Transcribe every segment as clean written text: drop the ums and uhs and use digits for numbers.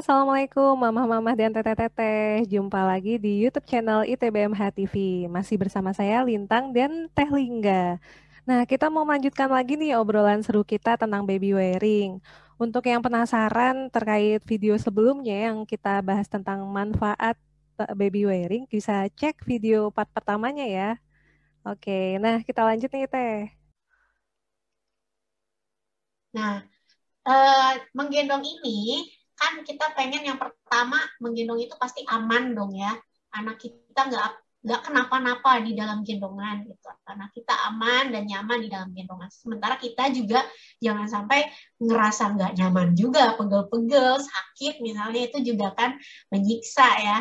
Assalamualaikum Mamah-Mamah dan Teteh-Teteh. Jumpa lagi di YouTube channel ITBMH TV. Masih bersama saya Lintang dan Teh Lingga. Nah, kita mau melanjutkan lagi nih obrolan seru kita tentang baby wearing. Untuk yang penasaran terkait video sebelumnya yang kita bahas tentang manfaat baby wearing, bisa cek video part pertamanya ya. Oke, nah kita lanjut nih Teh. Nah, menggendong ini kan kita pengen yang pertama menggendong itu pasti aman dong ya. Anak kita nggak kenapa-napa di dalam gendongan gitu. Anak kita aman dan nyaman di dalam gendongan. Sementara kita juga jangan sampai ngerasa nggak nyaman juga, pegel-pegel, sakit misalnya itu juga kan menyiksa ya.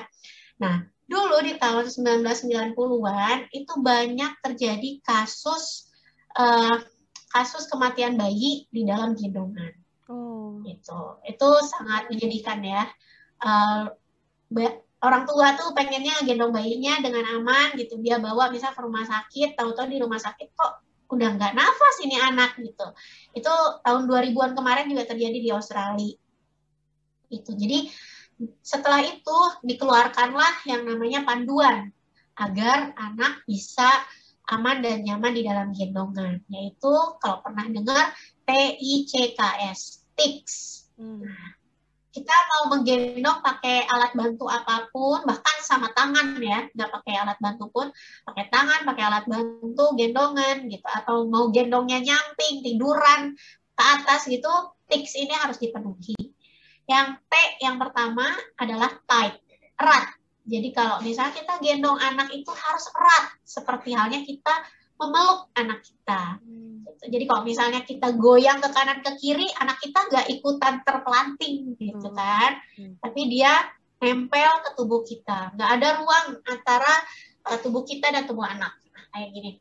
Nah, dulu di tahun 1990-an itu banyak terjadi kasus eh, kasus kematian bayi di dalam gendongan. Oh. Itu sangat menyedihkan ya. Uh, Orang tua tuh pengennya gendong bayinya dengan aman gitu, dia bawa misal ke rumah sakit, tahu-tahu di rumah sakit kok udah nggak nafas ini anak gitu. Itu tahun 2000-an kemarin juga terjadi di Australia. Jadi setelah itu dikeluarkanlah yang namanya panduan agar anak bisa aman dan nyaman di dalam gendongan, yaitu kalau pernah dengar TICKS, TICS. Kita mau menggendong pakai alat bantu apapun, bahkan sama tangan ya, nggak pakai alat bantu pun, pakai tangan, pakai alat bantu, gendongan gitu, atau mau gendongnya nyamping, tiduran ke atas gitu, TICS ini harus dipenuhi. Yang T yang pertama adalah tight, erat. Jadi kalau misalnya kita gendong anak itu harus erat, seperti halnya kita memeluk anak kita. Jadi kalau misalnya kita goyang ke kanan ke kiri, anak kita nggak ikutan terpelanting gitu kan. Tapi dia nempel ke tubuh kita. Nggak ada ruang antara tubuh kita dan tubuh anak. Kayak gini.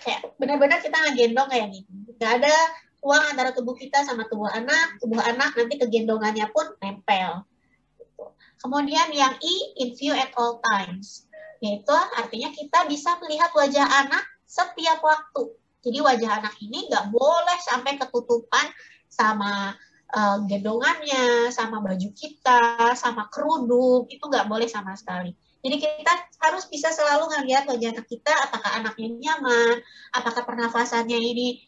Kayak benar-benar kita ngegendong kayak gini. Nggak ada ruang antara tubuh kita sama tubuh anak nanti kegendongannya pun nempel. Kemudian yang I, in view at all times. Yaitu artinya kita bisa melihat wajah anak setiap waktu. Jadi wajah anak ini nggak boleh sampai ketutupan sama gendongannya, sama baju kita, sama kerudung, itu nggak boleh sama sekali. Jadi kita harus bisa selalu ngelihat wajah anak kita, apakah anaknya nyaman, apakah pernafasannya ini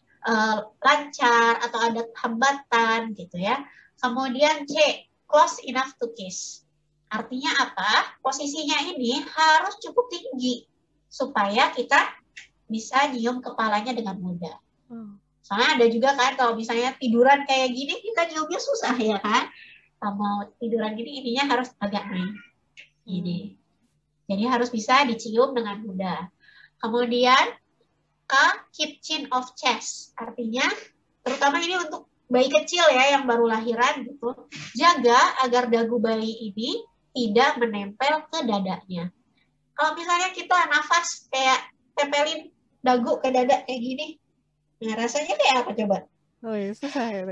lancar, atau ada hambatan gitu ya. Kemudian C, close enough to kiss. Artinya apa? Posisinya ini harus cukup tinggi supaya kita bisa nyium kepalanya dengan mudah. Soalnya ada juga kan kalau misalnya tiduran kayak gini kita nyiumnya susah ya kan. Kalau mau tiduran gini ininya harus agak naik. Gini. Jadi harus bisa dicium dengan mudah. Kemudian K, keep chin of chest. Artinya terutama ini untuk bayi kecil ya yang baru lahiran gitu. Jaga agar dagu bayi ini tidak menempel ke dadanya. Kalau misalnya kita nafas kayak tempelin dagu ke dada kayak gini, nah rasanya kayak apa coba? Oh iya, susah ya.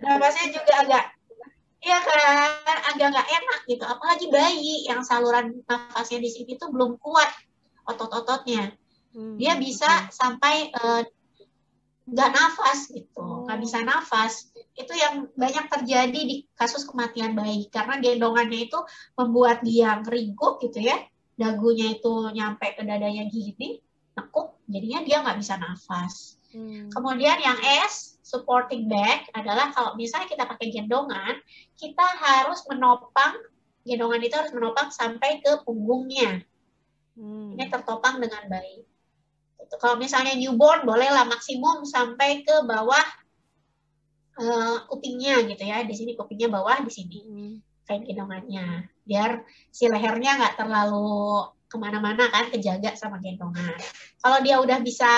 Nafasnya juga iya kan, agak nggak enak gitu. Apalagi bayi yang saluran nafasnya di sini tuh belum kuat otot-ototnya. Dia bisa sampai nggak nafas gitu, nggak bisa nafas. Itu yang banyak terjadi di kasus kematian bayi karena gendongannya itu membuat dia ngeriguk gitu ya, dagunya itu nyampe ke dadanya gini, nekuk, jadinya dia nggak bisa nafas. Kemudian yang S, supporting back, adalah kalau misalnya kita pakai gendongan, kita harus menopang, gendongan itu harus menopang sampai ke punggungnya. Ini tertopang dengan baik. Kalau misalnya newborn bolehlah maksimum sampai ke bawah kupingnya gitu ya, di sini kupingnya bawah, di sini kain gendongannya, biar si lehernya nggak terlalu kemana-mana kan, kejaga sama gendongan. Kalau dia udah bisa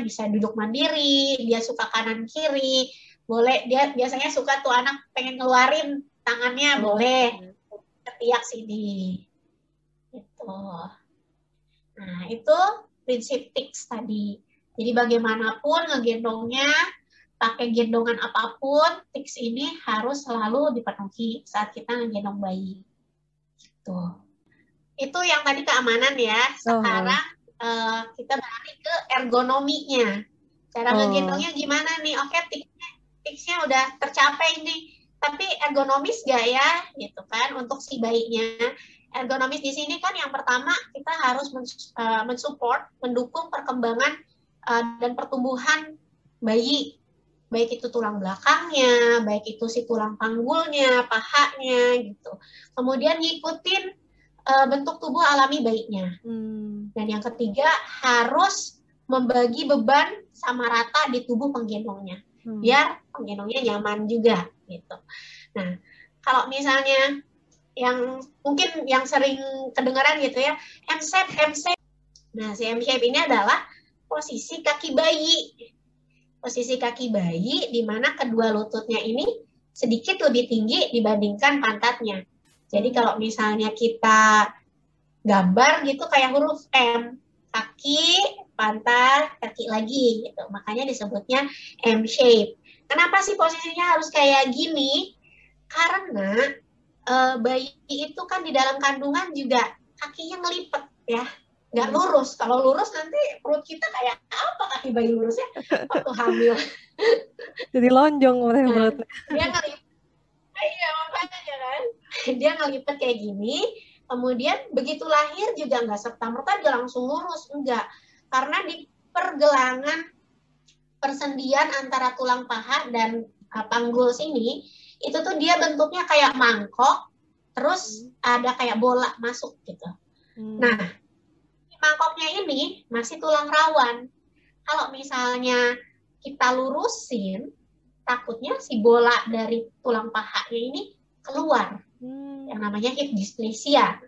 bisa duduk mandiri, dia suka kanan kiri, boleh, dia biasanya suka tuh anak pengen ngeluarin tangannya, boleh ketiak sini gitu. Nah, itu prinsip TICS tadi. Jadi bagaimanapun ngegendongnya, pakai gendongan apapun, TICS ini harus selalu dipenuhi saat kita ngegendong bayi. Gitu. Itu yang tadi keamanan ya. Sekarang kita beralih ke ergonominya. Cara ngegendongnya gimana nih? Oke, TICS-nya udah tercapai nih. tapi ergonomis gak ya gitu kan untuk si bayinya. Ergonomis di sini kan yang pertama kita harus mensupport, mendukung perkembangan dan pertumbuhan bayi, baik itu tulang belakangnya, baik itu si tulang panggulnya, pahanya gitu. Kemudian ngikutin bentuk tubuh alami bayinya. Dan yang ketiga harus membagi beban sama rata di tubuh penggendongnya, biar penggendongnya nyaman juga gitu. Nah, kalau misalnya yang mungkin yang sering kedengaran gitu ya, M-shape. Nah, si M-shape ini adalah posisi kaki bayi. Posisi kaki bayi di mana kedua lututnya ini sedikit lebih tinggi dibandingkan pantatnya. Jadi kalau misalnya kita gambar gitu kayak huruf M, kaki, pantat, kaki lagi gitu. Makanya disebutnya M-shape. Kenapa sih posisinya harus kayak gini? Karena bayi itu kan di dalam kandungan juga kakinya ngelipet ya, nggak lurus. Kalau lurus nanti perut kita kayak apa kaki bayi lurusnya waktu hamil. Jadi lonjong perutnya. Dia ngelipet, iya makanya kan. Dia ngelipet kayak gini, kemudian begitu lahir juga nggak serta-merta dia langsung lurus, enggak. Karena di pergelangan persendian antara tulang paha dan panggul sini, itu tuh dia bentuknya kayak mangkok, terus ada kayak bola masuk gitu. Nah, mangkoknya ini masih tulang rawan. Kalau misalnya kita lurusin, takutnya si bola dari tulang pahanya ini keluar. Yang namanya hip dysplasia.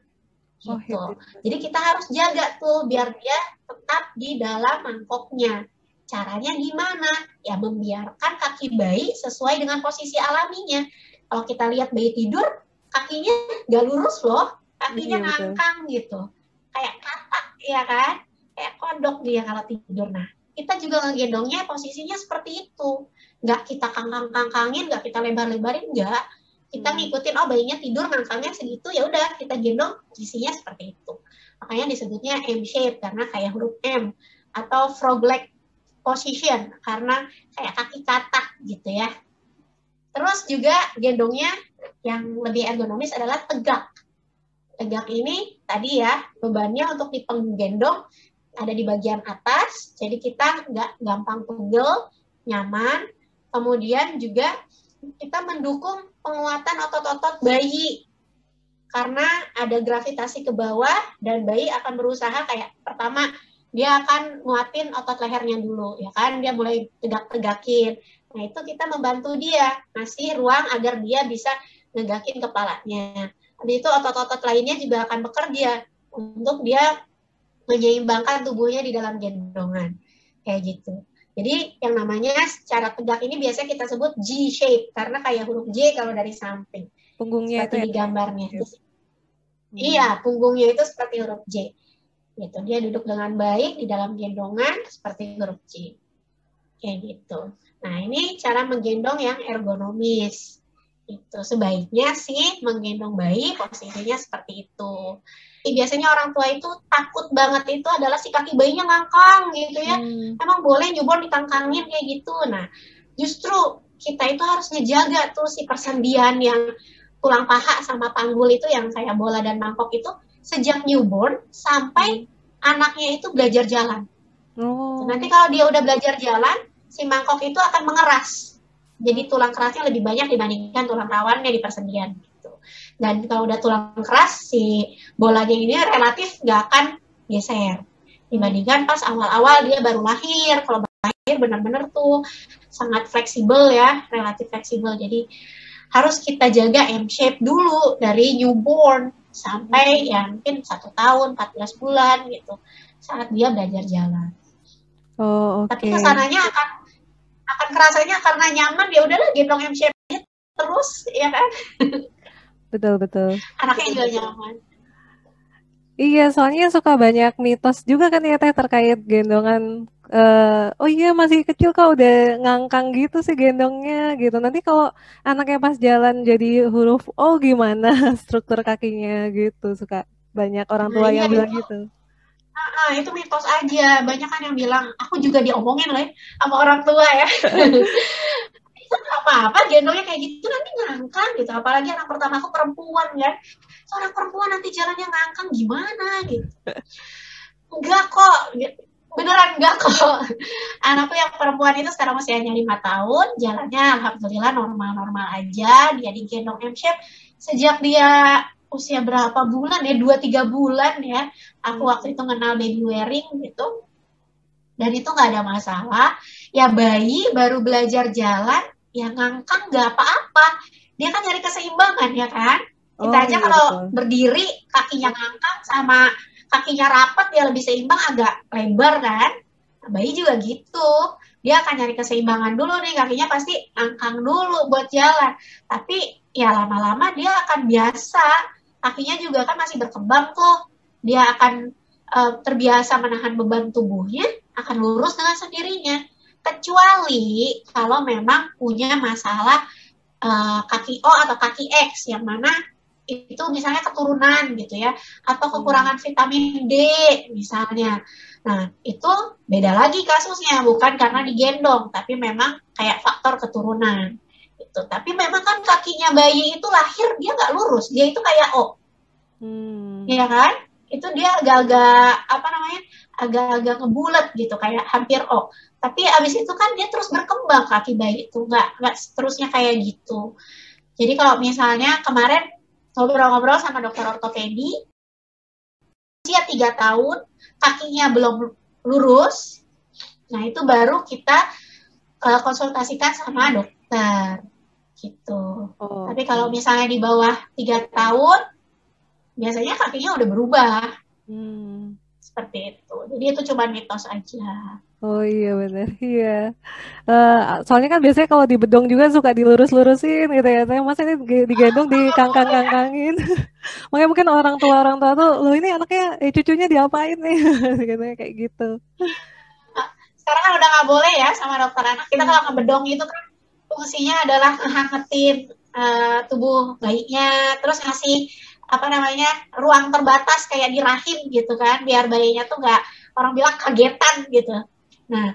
Gitu. Jadi kita harus jaga tuh biar dia tetap di dalam mangkoknya. Caranya gimana? Ya membiarkan kaki bayi sesuai dengan posisi alaminya. Kalau kita lihat bayi tidur, kakinya nggak lurus loh, kakinya ngangkang gitu. Kayak katak, ya kan? Kayak kodok dia kalau tidur. Nah, kita juga ngegendongnya posisinya seperti itu. Nggak kita kangkang-kangkangin, nggak kita lebar-lebarin, nggak. Kita ngikutin, oh bayinya tidur ngangkangnya segitu, ya udah kita gendong posisinya seperti itu. Makanya disebutnya M-shape, karena kayak huruf M. Atau frog-leg position, karena kayak kaki katak gitu ya. Terus juga gendongnya yang lebih ergonomis adalah tegak. Tegak ini tadi ya, bebannya untuk di penggendong ada di bagian atas, jadi kita nggak gampang pegel, nyaman. Kemudian juga kita mendukung penguatan otot-otot bayi, karena ada gravitasi ke bawah dan bayi akan berusaha kayak pertama, dia akan nguatin otot lehernya dulu, ya kan? Dia mulai tegak-tegakin. Nah, itu kita membantu dia, ngasih ruang agar dia bisa negakin kepalanya. Habis itu otot-otot lainnya juga akan bekerja untuk dia menyeimbangkan tubuhnya di dalam gendongan. Kayak gitu. Jadi yang namanya secara tegak ini biasanya kita sebut G-shape, karena kayak huruf J kalau dari samping. Punggungnya seperti itu di gambarnya. Iya, punggungnya itu seperti huruf J. Gitu. Dia duduk dengan baik di dalam gendongan seperti huruf J. Kayak gitu. Nah, ini cara menggendong yang ergonomis. Itu sebaiknya sih menggendong bayi posisinya seperti itu. Biasanya orang tua itu takut banget itu adalah si kaki bayinya ngangkang gitu ya. Emang boleh newborn dikangkangin kayak gitu. Nah, justru kita itu harus ngejaga tuh si persendian yang tulang paha sama panggul itu yang kayak bola dan mangkok itu sejak newborn sampai anaknya itu belajar jalan. Nanti kalau dia udah belajar jalan, si mangkok itu akan mengeras. Jadi tulang kerasnya lebih banyak dibandingkan tulang rawannya di persendian. Gitu. Dan kalau udah tulang keras, si bolanya ini relatif nggak akan geser. Dibandingkan pas awal-awal dia baru lahir. Kalau baru lahir benar-benar tuh sangat fleksibel ya, relatif fleksibel. Jadi harus kita jaga M-shape dulu dari newborn sampai ya mungkin 1 tahun, 14 bulan gitu. Saat dia belajar jalan. Tapi kesananya akan kerasanya karena nyaman, ya udahlah gendong M-shape terus, ya kan? Betul. Anaknya juga nyaman. Iya, soalnya suka banyak mitos juga kan ya Teh terkait gendongan. Oh iya masih kecil kok udah ngangkang gitu sih gendongnya gitu. Nanti kalau anaknya pas jalan jadi huruf O gimana struktur kakinya gitu. Suka banyak orang tua yang bilang gitu. Itu mitos aja. Banyak kan yang bilang, aku juga diomongin lah ya, sama orang tua ya. apa-apa gendongnya kayak gitu nanti ngangkang gitu, apalagi anak pertama aku perempuan kan, seorang perempuan nanti jalannya ngangkang gimana gitu. Enggak kok, beneran enggak kok. Anakku yang perempuan itu sekarang usianya 5 tahun, jalannya alhamdulillah normal-normal aja, dia digendong M-Shape sejak dia usia berapa bulan ya, 2-3 bulan ya, aku waktu itu kenal baby wearing gitu, dan itu nggak ada masalah, ya bayi baru belajar jalan, ya ngangkang nggak apa-apa, dia kan nyari keseimbangan ya kan, kita Oh aja iya kalau betul. berdiri kakinya ngangkang sama kakinya rapat dia lebih seimbang agak lebar kan, nah, bayi juga gitu, dia akan nyari keseimbangan dulu nih, kakinya pasti ngangkang dulu buat jalan, tapi ya lama-lama dia akan biasa, kakinya juga kan masih berkembang tuh, dia akan terbiasa menahan beban tubuhnya, akan lurus dengan sendirinya. Kecuali kalau memang punya masalah kaki O atau kaki X, yang mana itu misalnya keturunan gitu ya, atau kekurangan vitamin D misalnya. Nah, itu beda lagi kasusnya, bukan karena digendong, tapi memang kayak faktor keturunan. Gitu. Tapi memang kan kakinya bayi itu lahir, dia nggak lurus, dia itu kayak O. Ya kan? Itu dia agak-agak apa namanya? Agak-agak ngebulat gitu, kayak hampir O. Tapi abis itu kan dia terus berkembang kaki bayi itu, nggak seterusnya kayak gitu. Jadi kalau misalnya kemarin ngobrol-ngobrol sama dokter ortopedi, usia 3 tahun, kakinya belum lurus, nah itu baru kita konsultasikan sama dokter gitu. Tapi kalau misalnya di bawah 3 tahun, biasanya kakinya udah berubah. Seperti itu. Jadi itu cuma mitos aja. Oh iya benar, iya. Soalnya kan biasanya kalau di bedong juga suka dilurus-lurusin gitu ya. Saya masa ini digendong dikangkang-kangkangin. Makanya mungkin orang tua tuh, lo ini anaknya, cucunya diapain nih? Gitu, kayak gitu. Sekarang kan udah nggak boleh ya sama dokter anak. Kita kalau ngebedong itu kan fungsinya adalah ngehangetin tubuh bayinya, terus ngasih apa namanya ruang terbatas kayak di rahim gitu kan, biar bayinya tuh nggak, orang bilang kagetan gitu. Nah,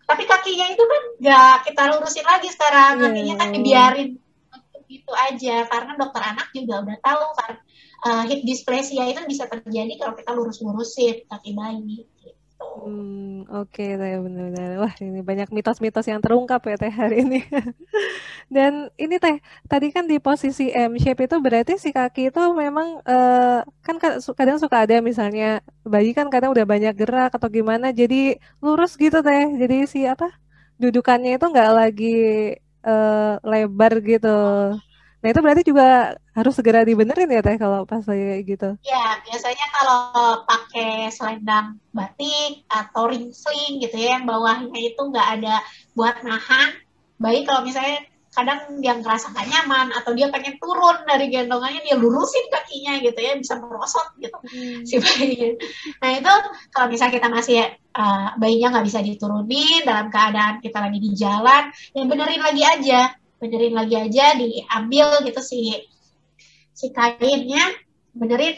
tapi kakinya itu kan nggak kita lurusin lagi sekarang, kakinya kan dibiarin gitu aja, karena dokter anak juga udah tahu kan hip dysplasia itu bisa terjadi kalau kita lurus-lurusin kaki bayi gitu. Oke, Teh, benar-benar. Wah, ini banyak mitos-mitos yang terungkap ya Teh hari ini. Dan ini Teh, tadi kan di posisi M shape itu berarti si kaki itu memang kan kadang suka ada misalnya bayi kan kadang udah banyak gerak atau gimana jadi lurus gitu Teh. Jadi si apa dudukannya itu nggak lagi lebar gitu. Nah itu berarti juga harus segera dibenerin ya Teh kalau pas kayak gitu. Ya, biasanya kalau pakai selendang batik atau ringsling gitu ya, yang bawahnya itu nggak ada buat nahan, bayi kalau misalnya kadang dia ngerasa gak nyaman atau dia pengen turun dari gendongannya, dia lurusin kakinya gitu ya, bisa merosot gitu si bayinya. Nah itu kalau misalnya kita masih bayinya nggak bisa diturunin dalam keadaan kita lagi di jalan, ya benerin lagi aja, diambil gitu si kainnya, benerin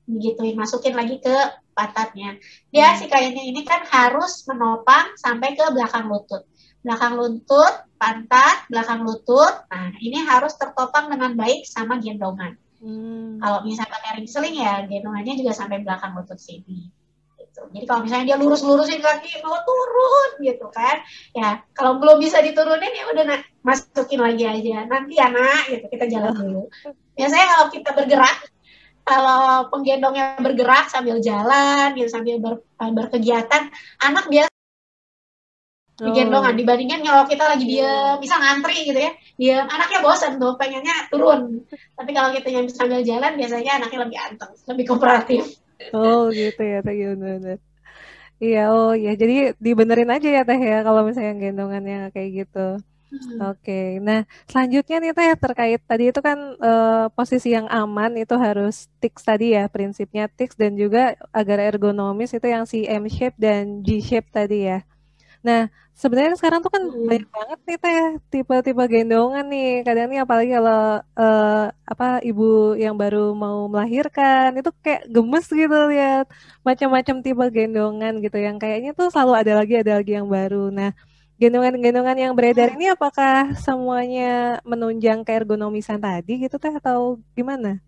begitu masukin lagi ke pantatnya. Dia si kainnya ini kan harus menopang sampai ke belakang lutut. Belakang lutut, pantat, belakang lutut. Nah, ini harus tertopang dengan baik sama gendongan. Kalau misalnya pakai ring seling ya gendongannya juga sampai belakang lutut sini. Gitu. Jadi kalau misalnya dia lurus-lurusin kaki mau turun gitu kan, ya kalau belum bisa diturunin ya udah masukin lagi aja. Nanti ya nak, gitu kita jalan dulu. Biasanya kalau kita bergerak, kalau penggendongnya bergerak sambil jalan gitu, sambil berkegiatan, anak biasa digendongan dibandingkan kalau kita lagi diam, bisa ngantri gitu ya, diam, anaknya bosan tuh, pengennya turun. Tapi kalau kita yang sambil jalan, biasanya anaknya lebih anteng, lebih kooperatif. Oh gitu ya Teh, benar-benar. Iya, oh ya, jadi dibenerin aja ya Teh ya kalau misalnya gendongannya kayak gitu. Oke, nah selanjutnya nih Teh terkait tadi itu kan posisi yang aman itu harus tics tadi ya, prinsipnya tics dan juga agar ergonomis itu yang si M shape dan G shape tadi ya. Nah sebenarnya sekarang tuh kan banyak banget nih Teh tipe-tipe gendongan nih. Kadang nih apalagi kalau apa ibu yang baru mau melahirkan itu kayak gemes gitu lihat macam-macam tipe gendongan gitu yang kayaknya tuh selalu ada lagi yang baru. Nah gendongan-gendongan yang beredar ini apakah semuanya menunjang keergonomisan tadi gitu teh atau gimana?